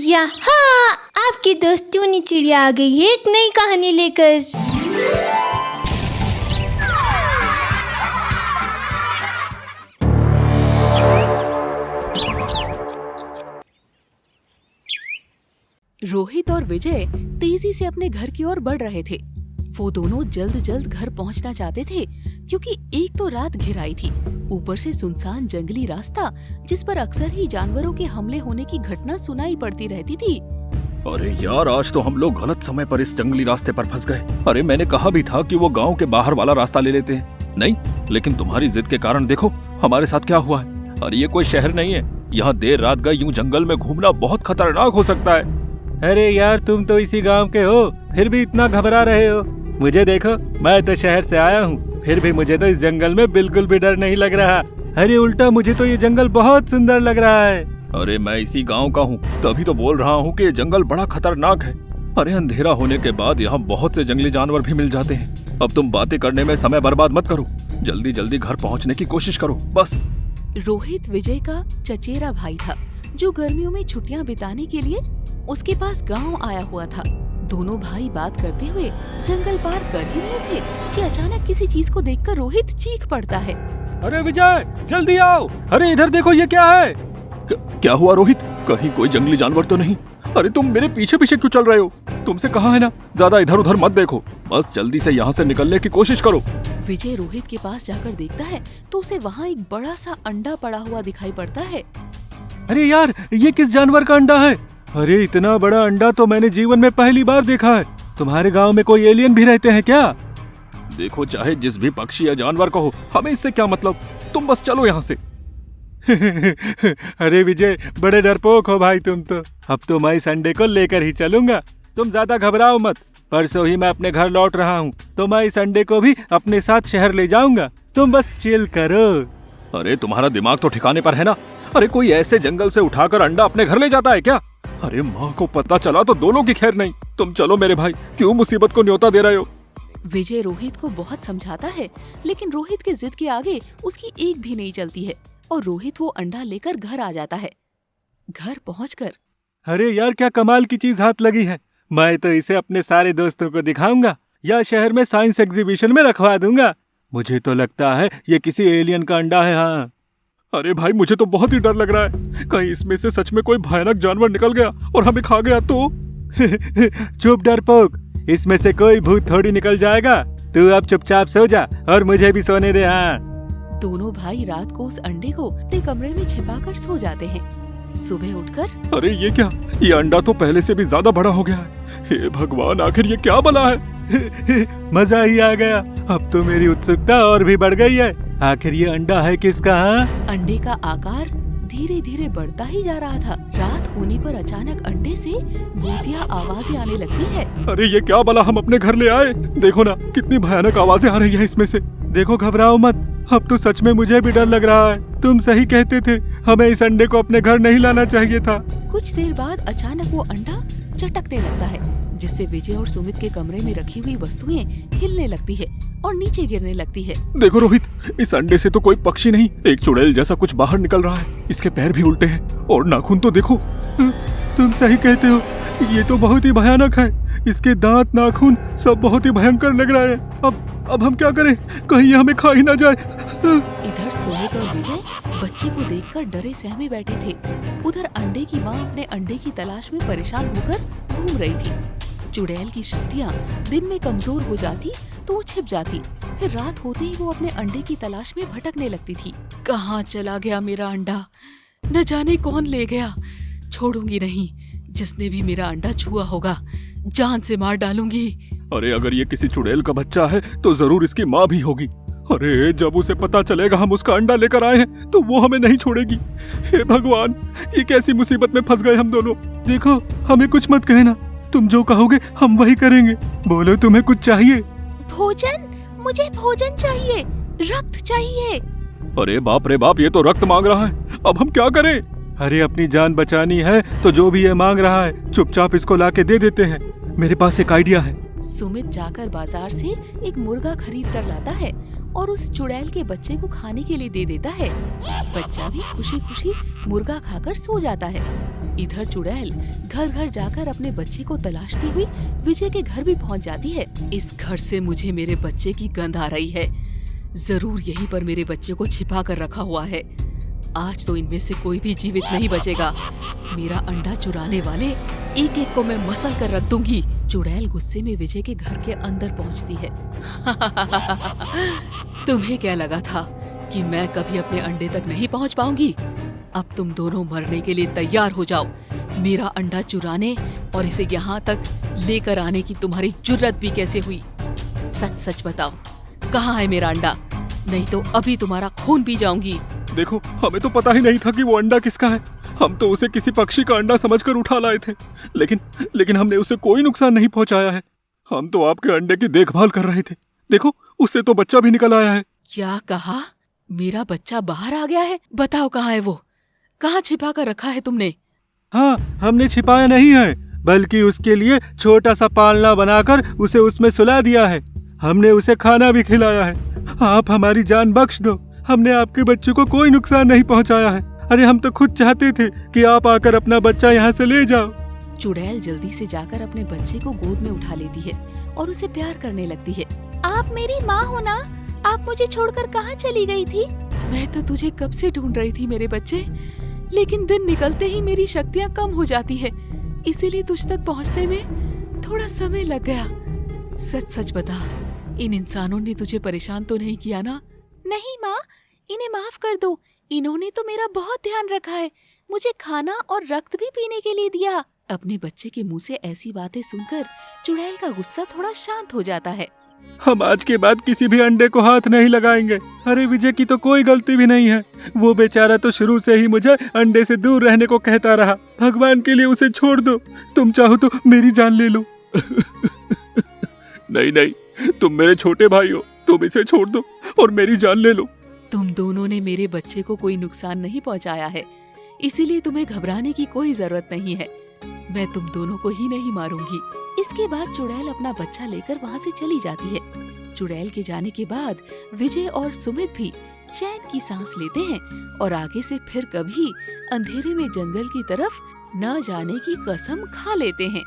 चिड़िया। हाँ, आपके दोस्तों ने चिड़िया आ गई है एक नई कहानी लेकर। रोहित और विजय तेजी से अपने घर की ओर बढ़ रहे थे। वो दोनों जल्द जल्द घर पहुंचना चाहते थे क्योंकि एक तो रात घिराई थी, ऊपर से सुनसान जंगली रास्ता जिस पर अक्सर ही जानवरों के हमले होने की घटना सुनाई पड़ती रहती थी। अरे यार, आज तो हम लोग गलत समय पर इस जंगली रास्ते पर फंस गए। अरे मैंने कहा भी था कि वो गांव के बाहर वाला रास्ता ले लेते हैं। नहीं, लेकिन तुम्हारी जिद के कारण देखो हमारे साथ क्या हुआ है। अरे ये कोई शहर नहीं है, यहाँ देर रात गए यूं जंगल में घूमना बहुत खतरनाक हो सकता है। अरे यार, तुम तो इसी गांव के हो, फिर भी इतना घबरा रहे हो। मुझे देखो, मैं तो शहर से आया हूँ, फिर भी मुझे तो इस जंगल में बिल्कुल भी डर नहीं लग रहा। अरे उल्टा, मुझे तो ये जंगल बहुत सुंदर लग रहा है। अरे मैं इसी गांव का हूँ, तभी तो बोल रहा हूँ कि ये जंगल बड़ा खतरनाक है। अरे अंधेरा होने के बाद यहाँ बहुत से जंगली जानवर भी मिल जाते हैं। अब तुम बातें करने में समय बर्बाद मत करो, जल्दी जल्दी घर पहुँचने की कोशिश करो बस। रोहित विजय का चचेरा भाई था जो गर्मियों में छुट्टियां बिताने के लिए उसके पास गांव आया हुआ था। दोनों भाई बात करते हुए जंगल पार कर ही रहे थे कि अचानक किसी चीज को देखकर रोहित चीख पड़ता है। अरे विजय, जल्दी आओ! अरे इधर देखो, ये क्या है? क्या हुआ रोहित? कहीं कोई जंगली जानवर तो नहीं? अरे तुम मेरे पीछे पीछे क्यों चल रहे हो? तुमसे कहा है ना, ज्यादा इधर उधर मत देखो, बस जल्दी से यहाँ से निकलने की कोशिश करो। विजय रोहित के पास जाकर देखता है तो उसे वहाँ एक बड़ा सा अंडा पड़ा हुआ दिखाई पड़ता है। अरे यार, ये किस जानवर का अंडा है? अरे इतना बड़ा अंडा तो मैंने जीवन में पहली बार देखा है। तुम्हारे गांव में कोई एलियन भी रहते हैं क्या? देखो, चाहे जिस भी पक्षी या जानवर को हो, हमें इससे क्या मतलब, तुम बस चलो यहाँ से। अरे विजय, बड़े डरपोक हो भाई तुम तो। अब तो मैं इस अंडे को लेकर ही चलूंगा, तुम ज्यादा घबराओ मत। परसों ही मैं अपने घर लौट रहा हूँ, तो मैं इस अंडे को भी अपने साथ शहर ले जाऊंगा। तुम बस चिल करो। अरे तुम्हारा दिमाग तो ठिकाने पर है ना? अरे कोई ऐसे जंगल से उठाकर अंडा अपने घर ले जाता है क्या? अरे माँ को पता चला तो दोनों की खैर नहीं। तुम चलो मेरे भाई, क्यों मुसीबत को न्योता दे रहे हो? विजय रोहित को बहुत समझाता है, लेकिन रोहित के जिद के आगे उसकी एक भी नहीं चलती है और रोहित वो अंडा लेकर घर आ जाता है। घर पहुंचकर अरे यार, क्या कमाल की चीज हाथ लगी है। मैं तो इसे अपने सारे दोस्तों को दिखाऊंगा या शहर में साइंस एग्जीबिशन में रखवा दूंगा। मुझे तो लगता है ये किसी एलियन का अंडा है। हाँ। अरे भाई, मुझे तो बहुत ही डर लग रहा है, कहीं इसमें से सच में कोई भयानक जानवर निकल गया और हमें खा गया तो। चुप डरपोक, इसमें से कोई भूत थोड़ी निकल जाएगा। तू अब चुपचाप सो जा और मुझे भी सोने दे। हाँ। दोनों भाई रात को उस अंडे को अपने कमरे में छिपाकर सो जाते हैं। सुबह उठकर अरे ये क्या, ये अंडा तो पहले से भी ज्यादा बड़ा हो गया है। हे भगवान, आखिर ये क्या बना है? मजा ही आ गया। अब तो मेरी उत्सुकता और भी बढ़ गई है। आखिर ये अंडा है किसका? हाँ? अंडे का आकार धीरे धीरे बढ़ता ही जा रहा था। रात होने पर अचानक अंडे से भूतिया आवाजें आने लगती है। अरे ये क्या बला हम अपने घर ले आए? देखो ना, कितनी भयानक आवाजें आ रही है इसमें से। देखो, घबराओ मत, अब तो सच में मुझे भी डर लग रहा है। तुम सही कहते थे, हमें इस अंडे को अपने घर नहीं लाना चाहिए था। कुछ देर बाद अचानक वो अंडा चटकने लगता है, जिससे विजय और सुमित के कमरे में रखी हुई वस्तुएं हिलने लगती है और नीचे गिरने लगती है। देखो रोहित, इस अंडे से तो कोई पक्षी नहीं, एक चुड़ैल जैसा कुछ बाहर निकल रहा है। इसके पैर भी उल्टे हैं और नाखून तो देखो। तुम सही कहते हो, ये तो बहुत ही भयानक है। इसके दांत, नाखून सब बहुत ही भयंकर लग रहा है। अब हम क्या करें, कहीं ये हमें खा ही ना जाए। इधर सुमित और विजय बच्चे को देखकर डरे सहमे बैठे थे। उधर अंडे की माँ अपने अंडे की तलाश में परेशान होकर घूम रही थी। चुड़ैल की शक्तियाँ दिन में कमजोर हो जाती तो वो छिप जाती, फिर रात होते ही वो अपने अंडे की तलाश में भटकने लगती थी। कहाँ चला गया मेरा अंडा? न जाने कौन ले गया। छोड़ूंगी नहीं, जिसने भी मेरा अंडा छुआ होगा जान से मार डालूंगी। अरे अगर ये किसी चुड़ैल का बच्चा है तो जरूर इसकी माँ भी होगी। अरे जब उसे पता चलेगा हम उसका अंडा लेकर आए हैं तो वो हमें नहीं छोड़ेगी। हे भगवान, ये कैसी मुसीबत में फंस गए हम दोनों। देखो, हमें कुछ मत कहना, तुम जो कहोगे हम वही करेंगे। बोलो, तुम्हें कुछ चाहिए? भोजन, मुझे भोजन चाहिए, रक्त चाहिए। अरे बाप रे बाप, ये तो रक्त मांग रहा है, अब हम क्या करें? अरे अपनी जान बचानी है तो जो भी ये मांग रहा है चुपचाप इसको लाके दे देते हैं। मेरे पास एक आइडिया है। सुमित जाकर बाजार से एक मुर्गा खरीद कर लाता है और उस चुड़ैल के बच्चे को खाने के लिए दे देता है। बच्चा भी खुशी खुशी मुर्गा खाकर सो जाता है। इधर चुड़ैल घर घर जाकर अपने बच्चे को तलाशती हुई विजय के घर भी पहुंच जाती है। इस घर से मुझे मेरे बच्चे की गंध आ रही है। जरूर यहीं पर मेरे बच्चे को छिपा कर रखा हुआ है। आज तो इनमें से कोई भी जीवित नहीं बचेगा। मेरा अंडा चुराने वाले एक एक को मैं मसल कर रख दूंगी। चुड़ैल गुस्से में विजय के घर के अंदर पहुंचती है। तुम्हें क्या लगा था कि मैं कभी अपने अंडे तक नहीं पहुंच पाऊंगी? अब तुम दोनों मरने के लिए तैयार हो जाओ। मेरा अंडा चुराने और इसे यहाँ तक लेकर आने की तुम्हारी जुर्रत भी कैसे हुई? सच सच बताओ, कहाँ है मेरा अंडा? नहीं तो अभी तुम्हारा खून पी जाऊंगी। देखो, हमें तो पता ही नहीं था कि वो अंडा किसका है। हम तो उसे किसी पक्षी का अंडा समझकर उठा लाए थे, लेकिन हमने उसे कोई नुकसान नहीं पहुंचाया है। हम तो आपके अंडे की देखभाल कर रहे थे। देखो, उससे तो बच्चा भी निकल आया है। क्या कहा? मेरा बच्चा बाहर आ गया है? बताओ कहाँ है वो? कहाँ छिपा कर रखा है तुमने? हाँ, हमने छिपाया नहीं है, बल्कि उसके लिए छोटा सा पालना बनाकर उसे उसमें सुला दिया है। हमने उसे खाना भी खिलाया है। आप हमारी जान बख्श दो। हमने आपके बच्चे को कोई नुकसान नहीं पहुंचाया है। अरे हम तो खुद चाहते थे कि आप आकर अपना बच्चा यहाँ से ले जाओ। चुड़ैल जल्दी से जाकर अपने बच्चे को गोद में उठा लेती है और उसे प्यार करने लगती है। आप मेरी माँ हो ना? आप मुझे छोड़कर कहाँ चली गई थी? मैं तो तुझे कब से ढूंढ रही थी मेरे बच्चे, लेकिन दिन निकलते ही मेरी शक्तियाँ कम हो जाती है, इसीलिए तुझ तक पहुँचने में थोड़ा समय लग गया। सच सच बता, इन इंसानों ने तुझे परेशान तो नहीं किया ना? नहीं माँ, इन्हें माफ कर दो। इन्होंने तो मेरा बहुत ध्यान रखा है, मुझे खाना और रक्त भी पीने के लिए दिया। अपने बच्चे के मुंह से ऐसी बातें सुनकर चुड़ैल का गुस्सा थोड़ा शांत हो जाता है। हम आज के बाद किसी भी अंडे को हाथ नहीं लगाएंगे। अरे विजय की तो कोई गलती भी नहीं है। वो बेचारा तो शुरू से ही मुझे अंडे से दूर रहने को कहता रहा। भगवान के लिए उसे छोड़ दो। तुम चाहो तो मेरी जान ले लो। नहीं, तुम मेरे छोटे भाई हो, तुम इसे छोड़ दो और मेरी जान ले लो। तुम दोनों ने मेरे बच्चे को कोई नुकसान नहीं पहुंचाया है, इसीलिए तुम्हें घबराने की कोई जरूरत नहीं है। मैं तुम दोनों को ही नहीं मारूंगी। इसके बाद चुड़ैल अपना बच्चा लेकर वहाँ से चली जाती है। चुड़ैल के जाने के बाद विजय और सुमित भी चैन की सांस लेते हैं और आगे से फिर कभी अंधेरे में जंगल की तरफ न जाने की कसम खा लेते हैं।